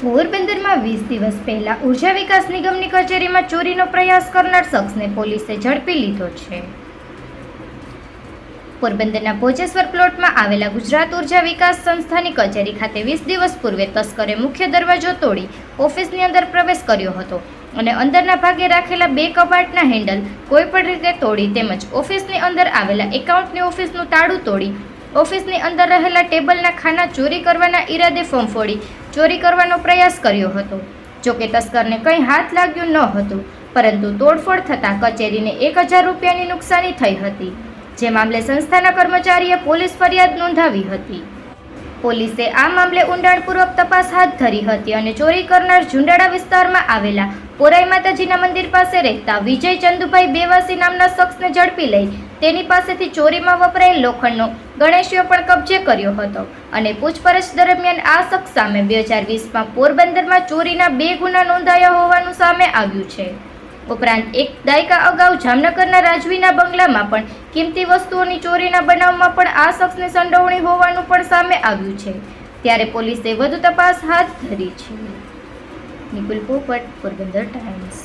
પોરબંદરમાં 20 દિવસ પહેલા ઉર્જા વિકાસ નિગમની કચેરીમાં ચોરીનો પ્રયાસ કરનાર શખ્સને પોલીસે ઝડપી લીધો છે. પોરબંદરના ભોજેશ્વર પ્લોટમાં આવેલા ગુજરાત ઉર્જા વિકાસ સંસ્થાની કચેરી ખાતે 20 દિવસ પૂર્વે તસ્કરે મુખ્ય દરવાજો તોડી ઓફિસની અંદર પ્રવેશ કર્યો હતો અને અંદરના ભાગે રાખેલા 2 કબાટના હેન્ડલ કોઈપણ રીતે તોડી તેમજ ઓફિસની અંદર આવેલા એકાઉન્ટની ઓફિસનું તાળું તોડી ઓફિસની અંદર રહેલા ટેબલના ખાના ચોરી કરવાના ઈરાદે ફંફોડી ચોરી કરવાનો પ્રયાસ કર્યો હતો. જોકે તસ્કરને કંઈ હાથ લાગ્યું ન હતું, પરંતુ તોડફોડ થતાં કચેરીને 1000 રૂપિયાની નુકસાની થઈ હતી, જે મામલે સંસ્થાના કર્મચારીએ પોલીસ ફરિયાદ નોંધાવી હતી. પોલીસે આ મામલે ઊંડાણપૂર્વક તપાસ હાથ ધરી હતી અને ચોરી કરનાર ઝુંડાળા વિસ્તારમાં આવેલા પોરાઈ માતાજીના મંદિર પાસે રહેતા વિજય ચંદુભાઈ બેવાસી નામના શખ્સને ઝડપી લઈ તેની પાસેથી ચોરીમાં વપરાયેલ લોખંડનો ગણેશિયો પણ કબજે કર્યો હતો અને પૂછપરછ દરમિયાન આ શખ્સ સામે 2020માં પોરબંદરમાં ચોરીના 2 ગુના નોંધાયા હોવાનું સામે આવ્યું છે. ઉપરાંત 1 દાયકા અગાઉ જામનગરના રાજવીના બંગલામાં પણ કિંમતી વસ્તુઓની ચોરીના બનાવમાં પણ આ શખ્સની સંડોવણી હોવાનું પણ સામે આવ્યું છે. ત્યારે પોલીસે વધુ તપાસ હાથ ધરી છે. નિકુલ પોપટ, પોરબંદર ટાઈમ્સ.